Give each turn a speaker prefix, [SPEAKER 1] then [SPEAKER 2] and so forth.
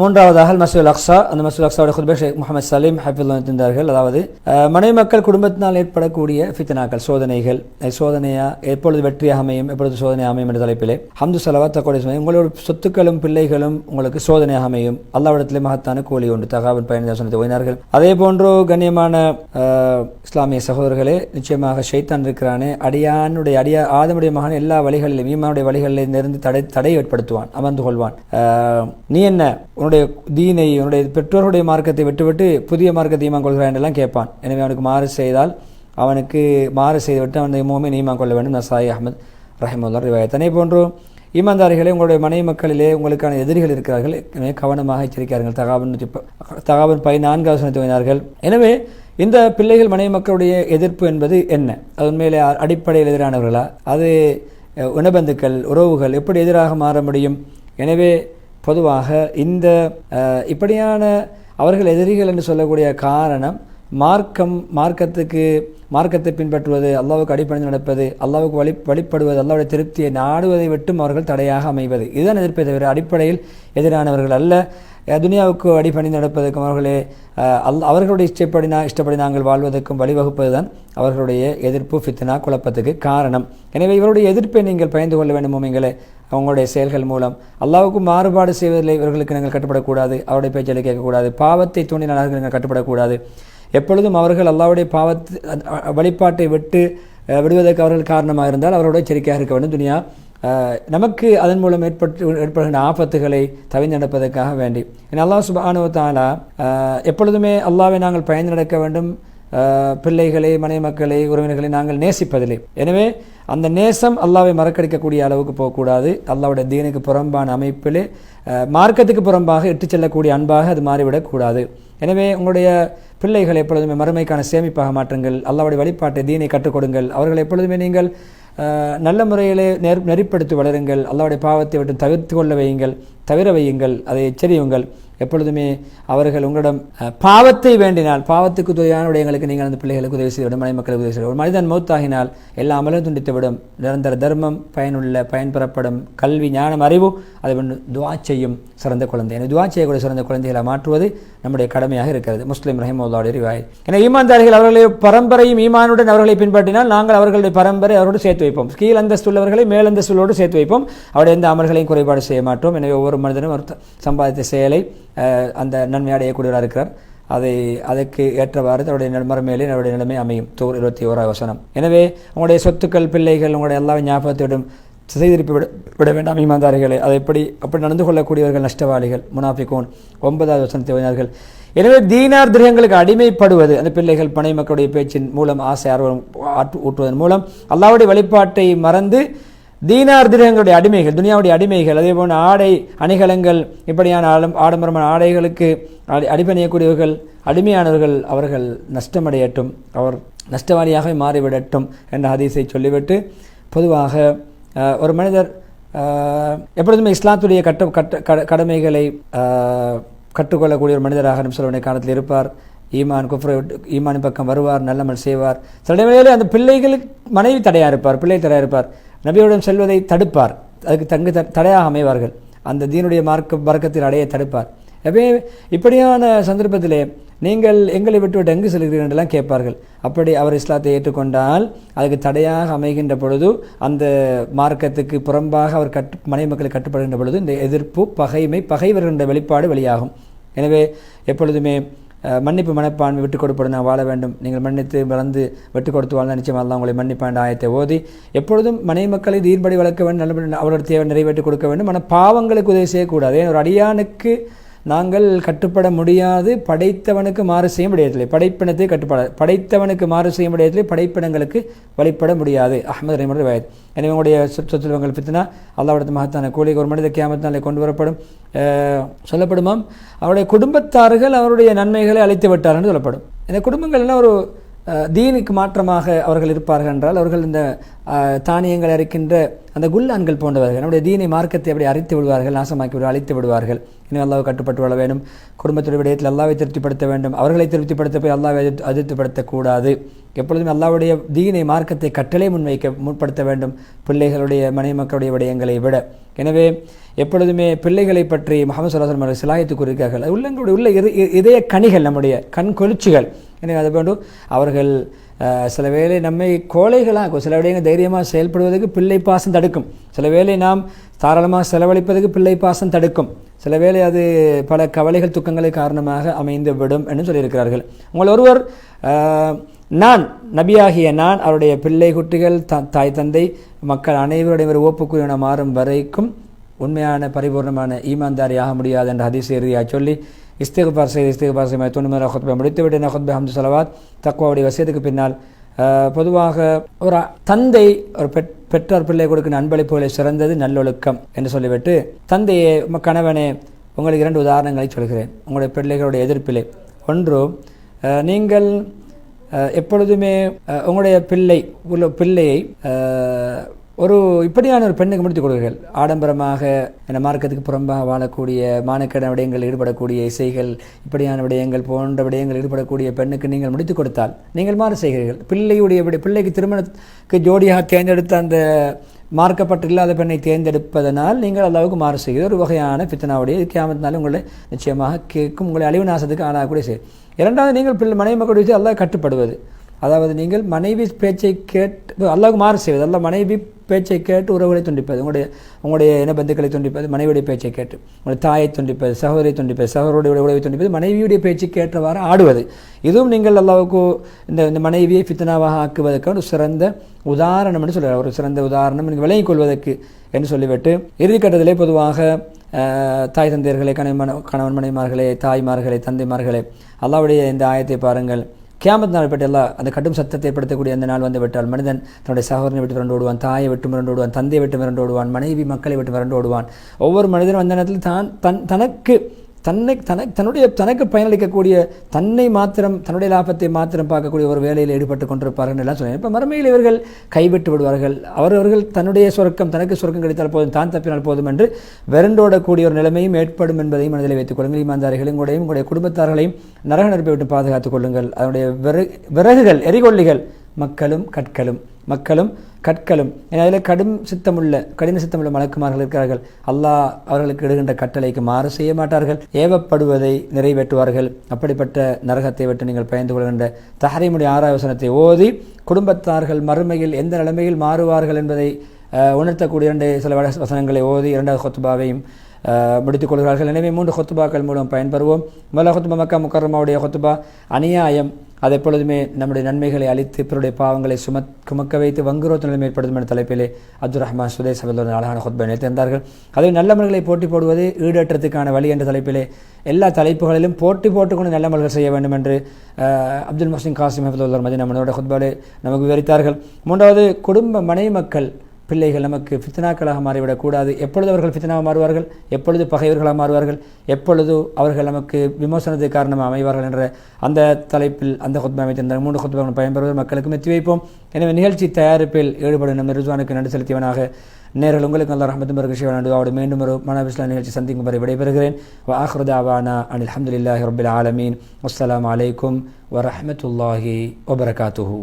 [SPEAKER 1] மூன்றாவதாக மஸ்ஜிதுல் அக்ஸா. அந்த மஸ்ஜிதுல் அக்ஸாவுடைய குத்பா ஷேக் முஹம்மது சலீம் ஹஃபிதுல்லாஹ் இருந்தார்கள். அதாவது மனைவி மக்கள் குடும்பத்தினால் ஏற்படக்கூடிய ஃபித்னாக்கள், சோதனைகள், சோதனையா எப்பொழுது வெற்றியாக அமையும், எப்பொழுது சோதனையாக அமையும் என்ற தலைப்பிலே ஹம்து ஸலவாத் தக்வா சொல்லுங்கள். உங்களோட சொத்துக்களும் பிள்ளைகளும் உங்களுக்கு சோதனையாக அமையும், அல்லாஹ்விடத்திலே மகத்தான கூலி உண்டு. தகாபன் பயணத்தை ஓய்னார்கள். அதே போன்று கண்ணியமான இஸ்லாமிய சகோதரர்களே, நிச்சயமாக ஷைத்தான் இருக்கிறானே, ஆதமுடைய மகன் எல்லா வழிகளிலும் ஈமானுடைய வழிகளில் இருந்து தடை ஏற்படுத்துவான், அமர்ந்து கொள்வான். நீ என்ன உன்னுடைய தீனை, உன்னுடைய பெற்றோருடைய மார்க்கத்தை விட்டுவிட்டு புதிய மார்க்கத்தை ஈமான் கொள்கிறான் என்றெல்லாம் கேட்பான். எனவே அவனுக்கு மாறு செய்தால் அவனுக்கு மாறு செய்துவிட்டு அவனுடைய மூமின் ஈமான் கொள்ள வேண்டும். நசாயி அஹ்மத் ரஹிமஹுல்லாஹ் ரிவாயத். அதே போன்று ஈமான்தாரிகளே, உங்களுடைய மனைவி மக்களிலே உங்களுக்கான எதிரிகள் இருக்கிறார்கள், எனவே கவனமாக எச்சரிக்கிறார்கள். தகாபன் 14வது வசனத்தை வைத்தார்கள். எனவே இந்த பிள்ளைகள் மனைவி மக்களுடைய எதிர்ப்பு என்பது என்ன? அது உண்மையிலே அடிப்படையில் எதிரானவர்களா? அது உணபந்துக்கள், உறவுகள் எப்படி எதிராக மாற முடியும்? எனவே பொதுவாக இந்த இப்படியான அவர்கள் எதிரிகள் என்று சொல்லக்கூடிய காரணம் மார்க்கத்தை பின்பற்றுவது, அல்லாஹ்வுக்கு அடிப்படைந்து நடப்பது, அல்லாஹ்வுக்கு வழிபடுவது, அல்லாஹ்வுடைய திருப்தியை நாடுவதை விட்டும் அவர்கள் தடையாக அமைவது, இதுதான் எதிர்ப்பை தவிர அடிப்படையில் எதிரானவர்கள் அல்ல. துனியாவுக்கு அடிப்பணிந்து நடப்பதற்கும் அவர்களுடைய இஷ்டப்படி நாங்கள் வாழ்வதற்கும் வழிவகுப்பது தான் அவர்களுடைய எதிர்ப்பு, ஃபித்னா, குழப்பத்துக்கு காரணம். எனவே இவருடைய எதிர்ப்பை நீங்கள் பயந்து கொள்ள வேண்டும். நீங்களே அவங்களுடைய செயல்கள் மூலம் அல்லாஹ்வுக்கு மாறுபாடு செய்வதில் இவர்களுக்கு நீங்கள் கட்டுப்படக்கூடாது, அவருடைய பேச்சலை கேட்கக்கூடாது, பாவத்தை தூண்டினால் நீங்கள் கட்டுப்படக்கூடாது. எப்பொழுதும் அவர்கள் அல்லாஹ்வுடைய வழிபாட்டை விடுவதற்கு அவர்கள் காரணமாக இருந்தால் அவரோட எச்சரிக்கையாக இருக்க வேண்டும். துனியா நமக்கு அதன் மூலம் ஏற்படுகின்ற ஆபத்துகளை தவிர்த்து நடப்பதற்காக வேண்டி. அல்லாஹ் சுப்ஹானஹு வ தஆலா எப்பொழுதுமே அல்லாஹ்வை நாங்கள் பயந்து நடக்க வேண்டும். பிள்ளைகளை, மனைவி மக்களை, உறவினர்களை நாங்கள் நேசிப்பதில்லை. எனவே அந்த நேசம் அல்லாஹ்வை மறக்கடிக்கக்கூடிய அளவுக்கு போகக்கூடாது. அல்லாஹ்வுடைய தீனுக்கு புறம்பான அமைப்பிலே மார்க்கத்துக்கு புறம்பாக இட்டுச் செல்லக்கூடிய அன்பாக அது மாறிவிடக்கூடாது. எனவே உங்களுடைய பிள்ளைகளை எப்பொழுதுமே மறுமைக்கான சேமிப்பாக மாற்றுங்கள். அல்லாஹ்வுடைய வழிபாட்டை, தீனை கற்றுக் கொடுங்கள். அவர்களை எப்பொழுதுமே நீங்கள் நல்ல முறையிலே நெறிப்படுத்தி வளருங்கள். அல்லாஹ்வுடைய பாவத்தை விட்டு தவிர வையுங்கள், அதை எச்சரியுங்கள். எப்பொழுதுமே அவர்கள் உங்களிடம் பாவத்தை வேண்டினால், பாவத்துக்கு உதவியான விடயங்களுக்கு நீங்கள் அந்த பிள்ளைகளுக்கு உதவி செய்துவிடும், மனை மக்களுக்கு உதவி செய்யும். ஒரு மனிதன் மௌத்தாகினால் எல்லா அமலும் துண்டித்துவிடும். நிரந்தர தர்மம், பயன் பெறப்படும் கல்வி, ஞானம், அறிவு, அதை துஆ செய்யும் சிறந்த குழந்தை. எனவே துஆ செய்யக்கூடிய சிறந்த குழந்தைகளை மாற்றுவது நம்முடைய கடமையாக இருக்கிறது. முஸ்லிம் ரஹிமஹுல்லாஹுடைய ரிவாயத். எனவே ஈமான்தாரிகள் அவர்களுடைய பரம்பரையும் ஈமானுடன் அவர்களை பின்பற்றினால் நாங்கள் அவர்களுடைய பரம்பரை அவரோடு சேர்த்து வைப்போம். கீழ் அந்தஸ்துள்ளவர்களை மேல் அந்தஸ்துள்ளோடு சேர்த்து வைப்போம். அவருடைய எந்த அமல்களையும் குறைபாடு செய்ய மாட்டோம். எனவே ஒவ்வொரு மனிதனும் சம்பாதித்த செயலை அந்த நன்மை அடையக்கூடியவராக இருக்கிறார். அதற்கு ஏற்றவாறு தன்னுடைய மறுமையிலே அவருடைய நிலைமை அமையும். தூர் 21வது வசனம். எனவே உங்களுடைய சொத்துக்கள், பிள்ளைகள், உங்களுடைய எல்லா ஞாபகத்தோடும் செய்திருப்பி விட வேண்டாம் ஈமான்தாரிகளை. அப்படி நடந்து கொள்ளக்கூடியவர்கள் நஷ்டவாளிகள், முனாஃபிகூன். 9வது வசனத்தை ஓதினார்கள். எனவே தீனார் திரகங்களுக்கு அடிமைப்படுவது, அந்த பிள்ளைகள் பனை மக்களுடைய பேச்சின் மூலம் ஆசை ஆர்வம் ஊட்டுவதன் மூலம் அல்லாஹ்வுடைய வழிபாட்டை மறந்து தீனார் திரகங்களுடைய அடிமைகள், துனியாவுடைய அடிமைகள், அதே போன்ற ஆடை அணிகலங்கள், இப்படியான ஆடம்பரமான ஆடைகளுக்கு அடிபணியக்கூடியவர்கள், அடிமையானவர்கள், அவர்கள் நஷ்டமடையட்டும், அவர் நஷ்டவாளியாக மாறிவிடட்டும் என்ற ஹதீஸை சொல்லிவிட்டு, பொதுவாக ஒரு மனிதர் எப்பொழுதுமே இஸ்லாத்துடைய கடமைகளை கற்றுக்கொள்ளக்கூடிய ஒரு மனிதராக நபிகளுடைய காலத்தில் இருப்பார். ஈமான் பக்கம் வருவார், நல்லமல் செய்வார். சில வேளையிலே அந்த பிள்ளைகளுக்கு மனைவி தடையாக இருப்பார், பிள்ளை தடையாக இருப்பார். நபியுடன் செல்வதை தடுப்பார், அதுக்கு தடையாக அமைவார்கள். அந்த தீனுடைய வர்க்கத்தில் அடைய தடுப்பார். எனவே இப்படியான சந்தர்ப்பத்திலே நீங்கள் எங்களை விட்டுவிட்டு எங்கு செல்கிறீர்கள் என்றெல்லாம் கேட்பார்கள். அப்படி அவர் இஸ்லாத்தை ஏற்றுக்கொண்டால் அதுக்கு தடையாக அமைகின்ற பொழுது, அந்த மார்க்கத்துக்கு புறம்பாக அவர் மனைவி மக்களை கட்டுப்படுகின்ற பொழுது இந்த எதிர்ப்பு, பகைவர்கின்ற வெளிப்பாடு வெளியாகும். எனவே எப்பொழுதுமே மன்னிப்பு மனப்பான்மை விட்டுக் கொடுப்பது நான் வாழ வேண்டும். நீங்கள் மன்னித்து மறந்து விட்டுக் கொடுத்து வாழ்ந்தால் நிச்சயமாக அல்லாஹ் உங்களை மன்னிப்பாண்ட ஆயத்தை ஓதி எப்பொழுதும் மனைவி மக்களை தீன்படி வளர்க்க வேண்டும், நல்ல அவரோட தேவை நிறைவேற்றிக் கொடுக்க வேண்டும். ஆனால் பாவங்களுக்கு உதவி செய்யக்கூடாது. ஒரு அடியானுக்கு நாங்கள் கட்டுப்பட முடியாது, படைத்தவனுக்கு மாறு செய்ய முடியவில்லை. படைப்பினத்தை படைத்தவனுக்கு மாறு செய்ய முடியவில்லை, படைப்பினங்களுக்கு வழிபட முடியாது. அஹ்மது ரஹிமஹுல்லாஹ் ரிவாயத். எனவே உங்களுடைய சொத்துவங்கள் பித்னா அல்லாஹ்வுடைய மகத்தான கூலி ஒரு மனித கியாமத் நாளை கொண்டு வரப்படும். சொல்லப்படுமாம், அவருடைய குடும்பத்தார்கள் அவருடைய நன்மைகளை அழைத்து விட்டார்கள் என்று சொல்லப்படும். இந்த குடும்பங்கள் எல்லாம் ஒரு தீனுக்கு மாற்றமாக அவர்கள் இருப்பார்கள் என்றால் அவர்கள் இந்த தானியங்கள் அரைக்கின்ற அந்த குல்லான்கள் போன்றவர்கள் நம்முடைய தீனை மார்க்கத்தை அப்படி அரித்து விடுவார்கள், நாசமாக்கி அழித்து விடுவார்கள். இன்னும் அல்லாஹ் கட்டுப்பட்டு வாழ வேண்டும். குடும்பத்துடைய விடயத்தில் அல்லாஹ்வை திருப்திப்படுத்த வேண்டும். அவர்களை திருப்திப்படுத்த போய் அல்லாஹ்வை அதிருப்திப்படுத்தக்கூடாது. எப்பொழுதும் அல்லாஹ்வுடைய தீனை மார்க்கத்தை கட்டளை முற்படுத்த வேண்டும் பிள்ளைகளுடைய மனைவி மக்களுடைய விடயங்களை விட. எனவே எப்பொழுதுமே பிள்ளைகளை பற்றி முஹம்மது ஸல்லல்லாஹு அலைஹி வஸல்லம் சிலாயத்து கூறுகிறார்கள். உள்ளங்களுடைய உள்ள இதய கனிகள், நம்முடைய கண் கொலிச்சுகள். எனவே அது போன்று அவர்கள் சில வேளை நம்மை கோழைகளாக, சில விடயங்கள் தைரியமாக செயல்படுவதற்கு பிள்ளை பாசம் தடுக்கும். சில வேளை நாம் தாராளமாக செலவழிப்பதற்கு பிள்ளை பாசம் தடுக்கும். சில வேளை அது பல கவலைகள் துக்கங்களை காரணமாக அமைந்து விடும் என்று சொல்லியிருக்கிறார்கள். உங்கள் ஒருவர் நான் நபியாகிய நான் அவருடைய பிள்ளை குட்டிகள் தாய் தந்தை மக்கள் அனைவருடைய ஒரு ஒப்புக்குறியான மாறும் வரைக்கும் உண்மையான பரிபூர்ணமான ஈமான்தாரியாக முடியாது என்ற ஹதீஸ் இறுதியாக சொல்லி இஸ்திக்பார் செய்து தொண்ணூறு ஹுத்பா முடித்துவிட்டு ஹுத்பா ஹம்து ஸலவாத் தக்வாவுடைய வசியத்துக்கு பின்னால் பொதுவாக ஒரு தந்தை ஒரு பெற்றோர் பிள்ளை கொடுக்கிற அன்பளிப்புகளை சிறந்தது நல்லொழுக்கம் என்று சொல்லிவிட்டு, தந்தையே கணவனே உங்களுக்கு 2 உதாரணங்களை சொல்கிறேன் உங்களுடைய பிள்ளைகளுடைய எதிர்ப்பிலே. ஒன்று, நீங்கள் எப்பொழுதுமே உங்களுடைய பிள்ளையை ஒரு இப்படியான ஒரு பெண்ணுக்கு முடித்துக் கொடுங்கள். ஆடம்பரமாக மார்க்கத்துக்கு புறம்பாக வாழக்கூடிய மானக்கேடான விடயங்கள் ஈடுபடக்கூடிய இசைகள் இப்படியான விடயங்கள் போன்ற விடயங்கள் ஈடுபடக்கூடிய பெண்ணுக்கு நீங்கள் முடித்துக் கொடுத்தால் நீங்கள் மாறு செய்கிறீர்கள். பிள்ளைக்கு திருமணத்துக்கு ஜோடியாக தேர்ந்தெடுத்த அந்த மார்க்கப்பட்டு இல்லாத பெண்ணை தேர்ந்தெடுப்பதனால் நீங்கள் அல்லாஹ்வுக்கு மாறு செய்கிறது. ஒரு வகையான ஃபித்னாவுடைய கியாமத்தினால உங்களை நிச்சயமாக கேட்கும், உங்களை அழிவு நாசத்துக்கு ஆளாகக்கூடிய செய்யும். இரண்டாவது, நீங்கள் மனைவி மக்களுடைய அல்லாஹ் கட்டுப்படுவது. அதாவது நீங்கள் மனைவி பேச்சை கேட்டு அல்லாஹ்வுக்கு மாறு செய்வது. அல்லாஹ் மனைவி பேச்சை கேட்டு உறவுகளை துண்டிப்பது, உங்களுடைய இன பந்துக்களை துண்டிப்பது, மனைவியுடைய பேச்சை கேட்டு உங்களுடைய தாயை துண்டிப்பது, சகோதரியை துண்டிப்பது, சகோதரருடைய உறவை துண்டிப்பது, மனைவியுடைய பேச்சை கேட்டவாறு ஆடுவது. இதுவும் நீங்கள் அல்லாஹ்வுக்கு இந்த மனைவியை ஃபித்னாவாக ஆக்குவதற்கான ஒரு சிறந்த உதாரணம் என்று சொல்கிறார். ஒரு சிறந்த உதாரணம் நீங்கள் விளங்கிக் கொள்வதற்கு என்று சொல்லிவிட்டு இறுதிக்கட்டத்திலே பொதுவாக தாய் தந்தையர்களே, கணவன் மனைவிமார்களே, தாய்மார்களே, தந்தைமார்களே, அல்லாஹ்வுடைய இந்த ஆயத்தை பாருங்கள். கியாமத் நாள் பற்றி எல்லாம் அந்த கடும் சத்தத்தை ஏற்படுத்தக்கூடிய அந்த நாள் வந்து விட்டால் மனிதன் தன்னுடைய சகோதரனை விட்டு மிரண்டு ஓடுவான், தாயை விட்டு மிரண்டு ஓடுவான், தந்தையை விட்டு மிரண்டு ஓடுவான், மனைவி மக்களை விட்டு மிரண்டு ஓடுவான். ஒவ்வொரு மனிதனும் அந்த நேரத்தில் தனக்கு பயனளிக்கக்கூடிய தன்னை மாத்திரம், தன்னுடைய லாபத்தை மாத்திரம் பார்க்கக்கூடிய ஒரு வேலையில் ஈடுபட்டு கொண்டிருப்பார்கள் எல்லாம் சொல்லுங்கள். இப்போ மறுமையில் இவர்கள் கைவிட்டு விடுவார்கள். அவர்கள் தன்னுடைய சொர்க்கம், தனக்கு சொர்க்கம் கிடைத்தால் போதும், தான் தப்பினால் போதும் என்று விரண்டோடக்கூடிய ஒரு நிலைமையும் ஏற்படும் என்பதையும் மனதில் வைத்துக் கொள்ளுங்கள். ஈமான்தாரிகளையும் உங்களுடைய குடும்பத்தார்களையும் நரக நெருப்பை விட்டு பாதுகாத்துக் கொள்ளுங்கள். அதனுடைய விறகுகள், எரிகொல்லிகள் மக்களும் கற்களும். அதில் கடின சித்தமுள்ள மலக்குமார்கள் இருக்கிறார்கள். அல்லாஹ் அவர்களுக்கு இடுகின்ற கட்டளைக்கு மாறு செய்ய மாட்டார்கள், ஏவப்படுவதை நிறைவேற்றுவார்கள். அப்படிப்பட்ட நரகத்தை விட்டு நீங்கள் பயந்து கொள்கின்ற தஹரீமுடைய 6வது வசனத்தை ஓதி குடும்பத்தார்கள் மறுமையில் எந்த நிலைமையில் மாறுவார்கள் என்பதை உணர்த்தக்கூடிய 2 சில வசனங்களை ஓதி 2வது ஹுத்பாவையும் முடித்துக் கொள்கிறார்கள். எனவே 3 ஹுத்பாக்கள் மூலம் பயன்பெறுவோம். முதல் ஹுத்பா மக்கா முக்கர்ரமாவுடைய ஹுத்பா அநியாயம், அது எப்பொழுதுமே நம்முடைய நன்மைகளை அளித்து பிறருடைய பாவங்களை சுமக்க வைத்து வங்குரோத்த நிலைமை ஏற்படுத்தும் என்ற தலைப்பிலே அப்துல் ரஹ்மான் சுதேஸ் அவர்கள் அழகான ஹுத்பா நினைத்திருந்தார்கள். அதை நல்லமல்களை போட்டி போடுவது ஈடேற்றத்துக்கான வழி என்ற தலைப்பிலே எல்லா தலைப்புகளிலும் போட்டி போட்டுக்கொண்டு நல்லமல்கள் செய்ய வேண்டும் என்று அப்துல் முஹ்சின் காசிம் ஹஃபிதுல்லாஹ் மதீனா நம்மளோட ஹுத்பாலே நமக்கு விவரித்தார்கள். 3வது, குடும்ப மனைவி மக்கள் பிள்ளைகள் நமக்கு ஃபித்னாக்களாக மாறிவிடக்கூடாது. எப்பொழுது அவர்கள் ஃபித்னாவாக மாறுவார்கள், எப்பொழுது பகைவர்களாக மாறுவார்கள், எப்பொழுது அவர்கள் நமக்கு விமோசனத்துக்கு காரணமாக அமைவார்கள் என்ற அந்த தலைப்பில் அந்த ஹுத்பா அமைத்திருந்தார். 3 ஹுத்பாக்கள் பயன்பெறுவது மக்களுக்கு மெத்தி வைப்போம். எனவே நிகழ்ச்சி தயாரிப்பில் ஈடுபடும் நம்ம ரிஸ்வானுக்கு நன்றி செலுத்தியவனாக நேர்கள் உங்களுக்கு அல்லாஹ் ரஹ்மத்தும் பரக்கத்தும் செய்வான். அவருடைய மீண்டும் ஒரு மனவிஸ்லாம் நிகழ்ச்சி சந்திக்கும் வரை விடைபெறுகிறேன். வ ஆகிரு தஅவானா அனில் ஹம்துலில்லாஹி ரப்பில் ஆலமீன். அஸ்ஸலாமு அலைக்கும் வ ரஹ்மத்துல்லாஹி வ பரகாத்துஹு.